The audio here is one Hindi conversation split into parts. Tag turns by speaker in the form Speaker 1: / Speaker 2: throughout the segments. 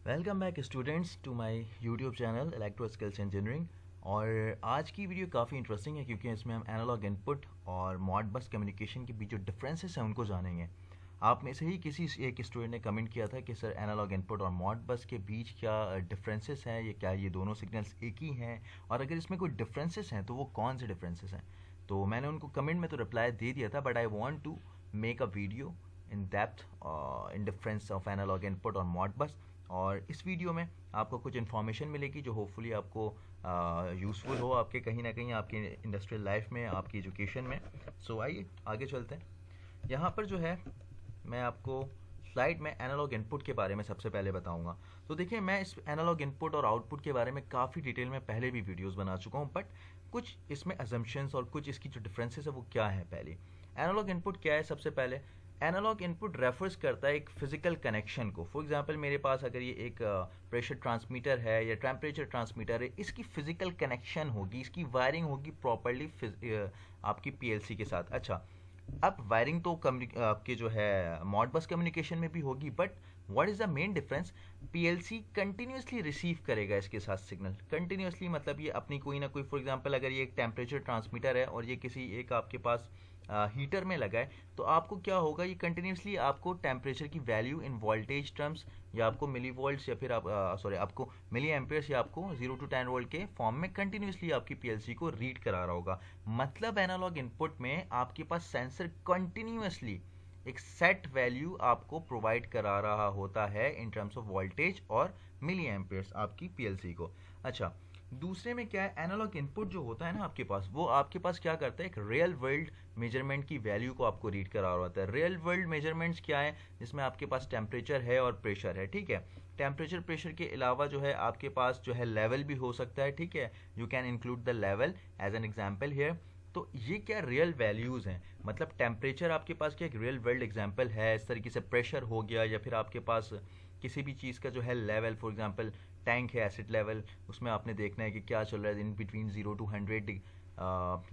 Speaker 1: Welcome back students to my YouTube channel electro skills engineering. और आज की वीडियो काफ़ी इंटरेस्टिंग है क्योंकि इसमें हम एनालॉग इनपुट और मॉडबस कम्युनिकेशन के बीच जो डिफरेंसेस हैं उनको जानेंगे। आप में से ही किसी एक स्टूडेंट ने कमेंट किया था कि सर एनालॉग इनपुट और मॉडबस के बीच क्या डिफरेंसेस हैं, ये क्या ये दोनों सिग्नल्स एक ही हैं, और अगर इसमें कोई डिफरेंसेस हैं तो वो कौन से डिफरेंसेस हैं। तो मैंने उनको कमेंट में तो रिप्लाई दे दिया था, but I want to make a video in depth in difference of analogue input और मॉडबस। और इस वीडियो में आपको कुछ इन्फॉर्मेशन मिलेगी जो होपफुली आपको यूज़फुल हो आपके कहीं ना कहीं आपकी इंडस्ट्रियल लाइफ में, आपकी एजुकेशन में। सो आइए आगे चलते हैं। यहाँ पर जो है मैं आपको स्लाइड में एनालॉग इनपुट के बारे में सबसे पहले बताऊंगा। तो देखिए, मैं इस एनालॉग इनपुट और आउटपुट के बारे में काफ़ी डिटेल में पहले भी वीडियोस बना चुका हूँ, बट कुछ इसमें अजम्पशंस और कुछ इसकी जो डिफरेंसेस है वो क्या है। पहले एनालॉग इनपुट क्या है। सबसे पहले एनालॉग इनपुट रेफर्स करता है एक फिजिकल कनेक्शन को। फॉर एग्जांपल मेरे पास अगर ये एक प्रेशर ट्रांसमीटर है या टेम्परेचर ट्रांसमीटर है, इसकी फिजिकल कनेक्शन होगी, इसकी वायरिंग होगी प्रॉपरली आपकी पीएलसी के साथ। अच्छा, अब वायरिंग तो आपके जो है मॉडबस कम्युनिकेशन में भी होगी, but what is the main difference, PLC continuously receive करेगा इसके साथ सिग्नल। कंटिन्यूसली मतलब ये अपनी कोई ना कोई, फॉर एग्जांपल अगर ये एक टेम्परेचर ट्रांसमीटर है और ये किसी एक आपके पास हीटर में लगा है, तो आपको क्या होगा, ये कंटिन्यूसली आपको टेम्परेचर की वैल्यू इन वोल्टेज टर्म्स या आपको मिली वोल्ट्स या फिर आप सॉरी आपको मिली एम्पियर्स या आपको 0 to 10 वोल्ट के फॉर्म में कंटिन्यूसली आपकी पीएलसी को रीड करा रहा होगा। मतलब एनालॉग इनपुट में आपके पास सेंसर कंटिन्यूसली एक सेट वैल्यू आपको प्रोवाइड करा रहा होता है इन टर्म्स ऑफ वोल्टेज और मिली एम्पियर्स आपकी पीएलसी को। अच्छा, दूसरे में क्या है, एनालॉग इनपुट जो होता है ना आपके पास, वो आपके पास क्या करता है, एक रियल वर्ल्ड मेजरमेंट की वैल्यू को आपको रीड करा रहा होता है। रियल वर्ल्ड मेजरमेंट्स क्या है, जिसमें आपके पास टेम्परेचर है और प्रेशर है। ठीक है, टेम्परेचर प्रेशर के अलावा जो है आपके पास जो है लेवल भी हो सकता है। ठीक है, you can include the level as an example here. तो ये क्या रियल वैल्यूज़ हैं, मतलब टेम्परेचर आपके पास क्या एक रियल वर्ल्ड एग्जाम्पल है। इस तरीके से प्रेशर हो गया, या फिर आपके पास किसी भी चीज़ का जो है लेवल, फॉर एग्जांपल टैंक है एसिड लेवल, उसमें आपने देखना है कि क्या चल रहा है इन बिटवीन 0 to 100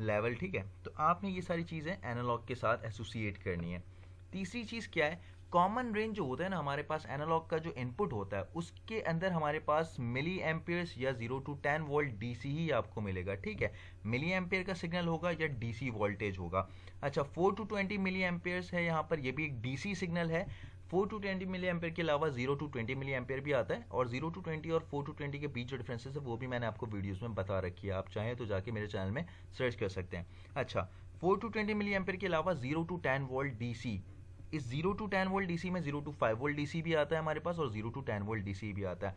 Speaker 1: लेवल। ठीक है, तो आपने ये सारी चीज़ें एनालॉग के साथ एसोसिएट करनी है। तीसरी चीज़ क्या है, कॉमन रेंज जो होता है ना हमारे पास, एनालॉग का जो इनपुट होता है उसके अंदर हमारे पास मिली एम्पियर्स या 0 to 10 वोल्ट डीसी ही आपको मिलेगा। ठीक है, मिली एम्पियर का सिग्नल होगा या डीसी वोल्टेज होगा। अच्छा, 4 to 20 मिली एम्पियर्स है यहाँ पर, ये भी एक डीसी सिग्नल है। 4 to 20 मिली एम्पियर के अलावा 0 to 20 मिली एम्पियर भी आता है, और 0 to 20 और 4 to 20 के बीच जो डिफरेंसेस है वो भी मैंने आपको वीडियोस में बता रखी है, आप चाहें तो जाके मेरे चैनल में सर्च कर सकते हैं। अच्छा, 4 to 20 मिली एम्पियर के अलावा 0 to 10 वोल्ट डीसी, इस 0 to 10 वोल्ट डीसी में 0 to 5 वोल्ट डीसी भी आता है हमारे पास, और 0 to 10 वोल्ट डीसी भी आता है।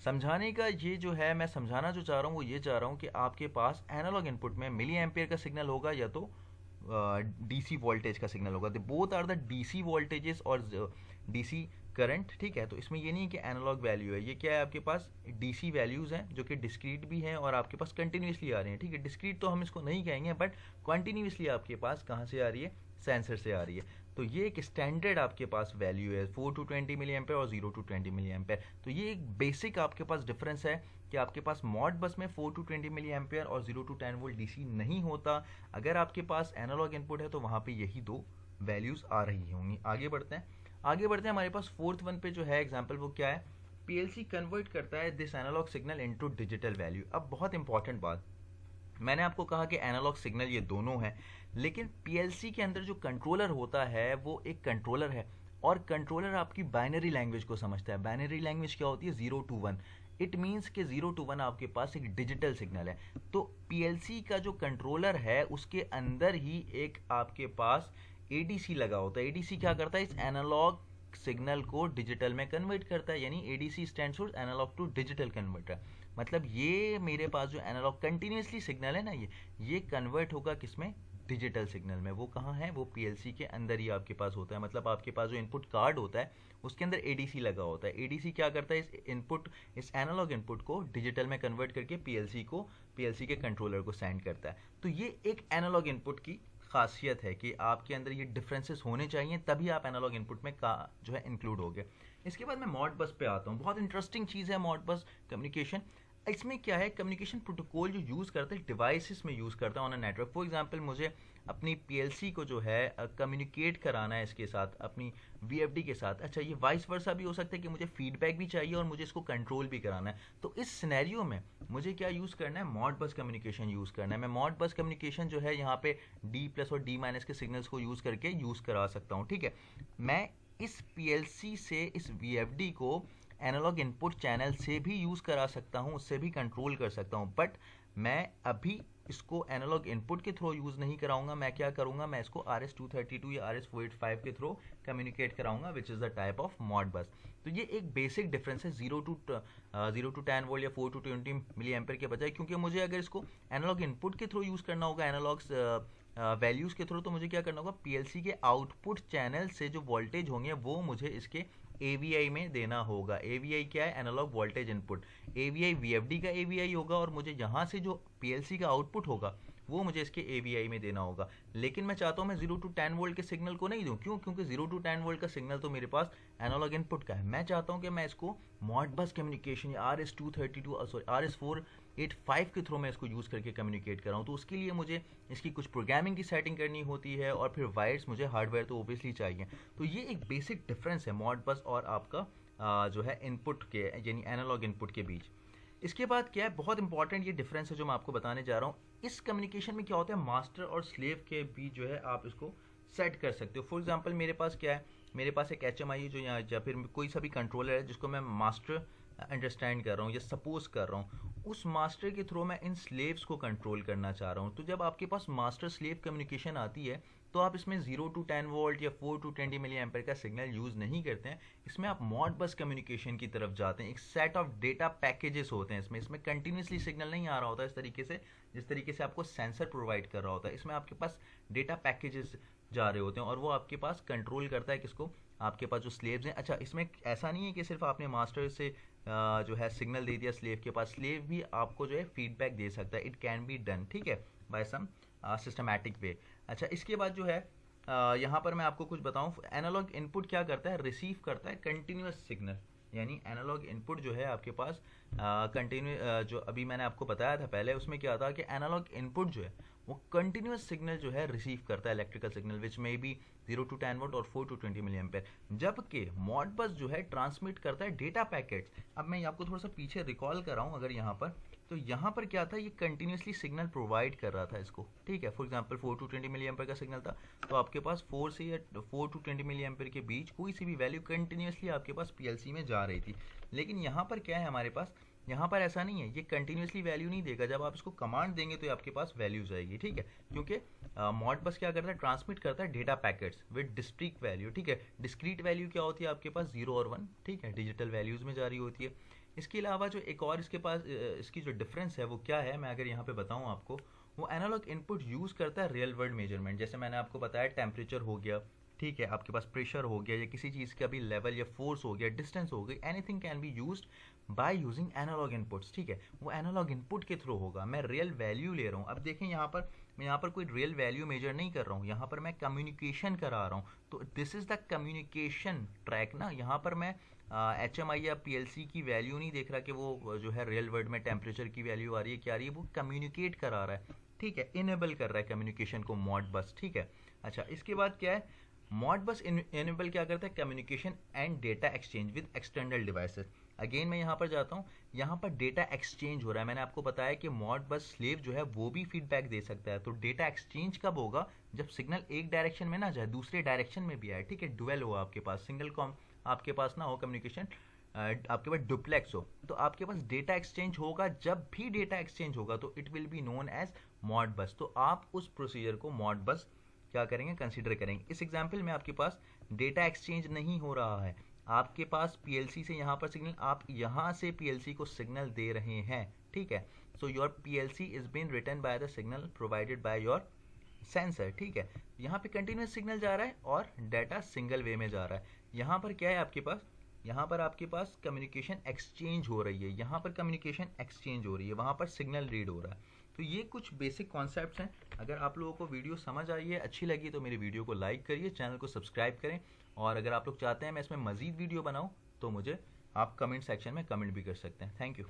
Speaker 1: समझाने का ये जो है, मैं समझाना जो चाह रहा हूँ वो ये चाह रहा हूँ कि आपके पास एनालॉग इनपुट में मिली एम्पियर का सिग्नल होगा या तो डीसी वोल्टेज का सिग्नल होगा। The both are the DC voltages और डीसी करंट। ठीक है, तो इसमें ये नहीं है कि एनालॉग वैल्यू है, ये क्या है, आपके पास डीसी वैल्यूज़ हैं जो कि डिस्क्रीट भी हैं और आपके पास कंटिन्यूसली आ रही हैं। ठीक है, डिस्क्रीट तो हम इसको नहीं कहेंगे, बट कंटिन्यूसली आपके पास कहाँ से आ रही है, सेंसर से आ रही है। तो ये एक स्टैंडर्ड आपके पास वैल्यू है, 4 to 20 मिली एम्पेयर और 0 to 20 मिली एम्पेयर। तो ये एक बेसिक आपके पास डिफरेंस है कि आपके पास मॉड बस में 4 to 20 मिली एम्पेयर और 0 to 10 वोल्ट डीसी नहीं होता। अगर आपके पास एनालॉग इनपुट है तो वहाँ पे यही दो वैल्यूज़ आ रही होंगी। आगे बढ़ते हैं, हमारे पास फोर्थ वन पे जो है एग्जाम्पल, वो क्या है, पीएलसी कन्वर्ट करता है this analogue signal into digital value. अब बहुत इंपॉर्टेंट बात, मैंने आपको कहा कि एनालॉग सिग्नल ये दोनों है, लेकिन पीएलसी के अंदर जो कंट्रोलर होता है वो एक कंट्रोलर है, और कंट्रोलर आपकी बाइनरी लैंग्वेज को समझता है। बाइनरी लैंग्वेज क्या होती है, 0 to 1। इट मीन्स कि 0 to 1 आपके पास एक डिजिटल सिग्नल है। तो पीएलसी का जो कंट्रोलर है उसके अंदर ही एक आपके पास एडीसी लगा होता है। एडीसी क्या करता है, इस एनालॉग सिग्नल को डिजिटल में कन्वर्ट करता है, यानी ADC stands for analogue to digital converter. मतलब ये मेरे पास जो एनालॉग कंटिन्यूसली सिग्नल है ना, ये कन्वर्ट होगा किसमें, डिजिटल सिग्नल में। वो कहाँ है, वो पीएलसी के अंदर ही आपके पास होता है। मतलब आपके पास जो इनपुट कार्ड होता है उसके अंदर एडीसी लगा होता है। एडीसी क्या करता है, इस एनालॉग इनपुट को डिजिटल में कन्वर्ट करके पीएलसी के कंट्रोलर को सेंड करता है। तो ये एक एनालॉग इनपुट की खासियत है कि आपके अंदर ये डिफरेंसेस होने चाहिए, तभी आप एनालॉग इनपुट में का जो है इंक्लूड हो गए। इसके बाद मैं मॉड बस पे आता हूँ। बहुत इंटरेस्टिंग चीज़ है मॉड बस कम्युनिकेशन। इसमें क्या है, कम्युनिकेशन प्रोटोकॉल जो यूज़ करते हैं डिवाइसेस में यूज़ करता है on a network. For example मुझे अपनी पीएलसी को जो है कम्युनिकेट कराना है इसके साथ, अपनी वीएफडी के साथ। अच्छा, ये वाइस वर्सा भी हो सकता है कि मुझे फीडबैक भी चाहिए और मुझे इसको कंट्रोल भी कराना है। तो इस सिनेरियो में मुझे क्या यूज़ करना है, मॉडबस कम्युनिकेशन यूज़ करना है। मैं मॉडबस कम्युनिकेशन जो है यहाँ पे डी प्लस और डी माइनस के सिग्नल्स को यूज़ करके यूज़ करा सकता हूँ। ठीक है, मैं इस पीएलसी से इस वीएफडी को एनालॉग इनपुट चैनल से भी यूज़ करा सकता हूँ, उससे भी कंट्रोल कर सकता हूँ, बट मैं अभी इसको एनालॉग इनपुट के थ्रू यूज़ नहीं कराऊंगा। मैं क्या करूंगा, मैं इसको RS-232 या RS-485 के थ्रू कम्युनिकेट कराऊंगा, which is the type of Modbus. तो ये एक बेसिक डिफरेंस है 0 टू 10 वोल्ट या 4 टू 20 मिली एम्पेयर के बजाय, क्योंकि मुझे अगर इसको एनालॉग इनपुट के थ्रू यूज़ करना होगा, एनालॉग वैल्यूज़ के थ्रू, तो मुझे क्या करना होगा, पीएलसी के आउटपुट चैनल से जो वोल्टेज होंगे वो मुझे इसके AVI में देना होगा। AVI क्या है, analogue voltage input. AVI VFD का AVI होगा और मुझे यहाँ से जो PLC का आउटपुट होगा वो मुझे इसके AVI में देना होगा। लेकिन मैं चाहता हूँ मैं 0 टू 10 वोल्ट के सिग्नल को नहीं दूँ। क्यों? क्योंकि 0 टू 10 वोल्ट का सिग्नल तो मेरे पास एनालॉग इनपुट का है। मैं चाहता हूँ कि मैं इसको मॉडबस कम्युनिकेशन या RS-232 के थ्रू मैं इसको यूज़ करके कम्युनिकेट कर रहा हूँ। तो उसके लिए मुझे इसकी कुछ प्रोग्रामिंग की सेटिंग करनी होती है और फिर वायर्स मुझे हार्डवेयर तो ओबियसली चाहिए। तो ये एक बेसिक डिफरेंस है मॉडबस और आपका जो है इनपुट के यानी एनालॉग इनपुट के बीच। इसके बाद क्या है, बहुत इंपॉर्टेंट ये डिफरेंस है जो मैं आपको बताने जा रहा हूँ। इस कम्युनिकेशन में क्या होता है, मास्टर और स्लेव के बीच जो है आप इसको सेट कर सकते हो। फॉर एग्जांपल मेरे पास क्या है, मेरे पास एक HMI है जो यहाँ, या फिर कोई सा भी कंट्रोलर है जिसको मैं मास्टर अंडरस्टैंड कर रहा हूँ या सपोज कर रहा हूँ, उस मास्टर के थ्रू मैं इन स्लेव्स को कंट्रोल करना चाह रहा हूँ। तो जब आपके पास मास्टर स्लेव कम्युनिकेशन आती है तो आप इसमें 0 टू 10 वोल्ट या 4 टू 20 मिली एम्पेयर का सिग्नल यूज़ नहीं करते हैं। इसमें आप मॉडबस कम्युनिकेशन की तरफ जाते हैं। एक सेट ऑफ डेटा पैकेजेस होते हैं इसमें कंटिन्यूसली सिग्नल नहीं आ रहा होता इस तरीके से, जिस तरीके से आपको सेंसर प्रोवाइड कर रहा होता है। इसमें आपके पास डेटा पैकेजेस जा रहे होते हैं और वो आपके पास कंट्रोल करता है किसको, आपके पास जो स्लेव्स हैं। अच्छा, इसमें ऐसा नहीं है कि सिर्फ आपने मास्टर से जो है सिग्नल दे दिया स्लेव के पास, स्लेव भी आपको जो है फीडबैक दे सकता है। इट कैन बी डन, ठीक है, बाय सम सिस्टमैटिक वे। अच्छा, इसके बाद जो है यहाँ पर मैं आपको कुछ बताऊँ, एनालॉग इनपुट क्या करता है, रिसीव करता है कंटिन्यूस सिग्नल। यानी एनालॉग इनपुट जो है आपके पास कंटिन्यू जो अभी मैंने आपको बताया था पहले, उसमें क्या था कि एनालॉग इनपुट जो है वो कंटिन्यूस सिग्नल जो है रिसीव करता है, इलेक्ट्रिकल सिग्नल, विच में बी 0 टू 10 वोल्ट और 4 टू 20 मिली एम्पेयर, जबकि मॉडबस जो है ट्रांसमिट करता है डेटा पैकेट्स। अब मैं आपको थोड़ा सा पीछे रिकॉल कर रहा हूँ, अगर यहाँ पर, तो यहाँ पर क्या था, ये कंटिन्यूसली सिग्नल प्रोवाइड कर रहा था इसको, ठीक है। For example 4 to 20 milli ampere का सिग्नल था, तो आपके पास 4 से या 4 टू 20 मिली एम्पेयर के बीच कोई सी भी वैल्यू कंटिन्यूसली आपके पास पीएलसी में जा रही थी। लेकिन यहाँ पर क्या है हमारे पास, यहाँ पर ऐसा नहीं है, ये कंटिन्यूसली वैल्यू नहीं देगा। जब आप इसको कमांड देंगे तो आपके पास वैल्यू जाएगी, ठीक है, क्योंकि मॉडबस क्या करता है, ट्रांसमिट करता है data packets with discrete value, ठीक है। डिस्क्रीट वैल्यू क्या होती है आपके पास, 0 और 1, ठीक है, डिजिटल वैल्यूज में जारी होती है। इसके अलावा जो एक और इसके पास इसकी जो डिफरेंस है वो क्या है, मैं अगर यहाँ पे बताऊँ आपको, वो एनालॉग इनपुट यूज़ करता है रियल वर्ल्ड मेजरमेंट। जैसे मैंने आपको बताया टेम्परेचर हो गया, ठीक है, आपके पास प्रेशर हो गया, या किसी चीज़ का भी लेवल या फोर्स हो गया, डिस्टेंस हो गई, anything can be used by using analogue inputs, ठीक है। वो एनालॉग इनपुट के थ्रू होगा, मैं रियल वैल्यू ले रहा हूँ। अब देखें यहाँ पर, मैं यहाँ पर कोई रियल वैल्यू मेजर नहीं कर रहा हूँ, यहाँ पर मैं कम्युनिकेशन करा रहा हूँ। तो this is the communication track ना। यहाँ पर मैं HMI या PLC की वैल्यू नहीं देख रहा कि वो जो है रियल वर्ल्ड में टेम्परेचर की वैल्यू आ रही है, क्या आ रही है, वो कम्युनिकेट करा रहा है, ठीक है, इनेबल कर रहा है कम्युनिकेशन को मॉडबस, ठीक है। अच्छा, इसके बाद क्या है, मॉडबस इनेबल क्या करता है, communication and data exchange with external devices. Again मैं यहाँ पर जाता हूँ, यहाँ पर डेटा एक्सचेंज हो रहा है। मैंने आपको बताया कि मॉडबस स्लेव जो है वो भी फीडबैक दे सकता है। तो डेटा एक्सचेंज कब होगा, जब सिग्नल एक डायरेक्शन में ना जाए, दूसरे डायरेक्शन में भी आए, ठीक है, डुअल हो आपके पास, सिंगल कॉम आपके पास ना हो कम्युनिकेशन, आपके पास डुप्लेक्स हो, तो आपके पास डेटा एक्सचेंज होगा। जब भी डेटा एक्सचेंज होगा तो it will be known as Modbus. तो आप उस प्रोसीजर को मॉडबस क्या करेंगे, कंसीडर करेंगे। इस एग्जाम्पल में आपके पास डेटा एक्सचेंज नहीं हो रहा है, आपके पास पीएलसी से यहाँ पर सिग्नल, आप यहाँ से पीएलसी को सिग्नल दे रहे हैं, ठीक है। So your PLC is been written by the signal provided by your sensor, ठीक है। यहाँ पे कंटिन्यूस सिग्नल जा रहा है और डाटा सिंगल वे में जा रहा है। यहाँ पर क्या है आपके पास, यहाँ पर आपके पास कम्युनिकेशन एक्सचेंज हो रही है, यहाँ पर कम्युनिकेशन एक्सचेंज हो रही है, वहाँ पर सिग्नल रीड हो रहा है। तो ये कुछ बेसिक कॉन्सेप्ट्स हैं। अगर आप लोगों को वीडियो समझ आई है, अच्छी लगी, तो मेरी वीडियो को लाइक करिए, चैनल को सब्सक्राइब करें, और अगर आप लोग चाहते हैं मैं इसमें मज़ीद वीडियो बनाऊँ तो मुझे आप कमेंट सेक्शन में कमेंट भी कर सकते हैं। Thank you.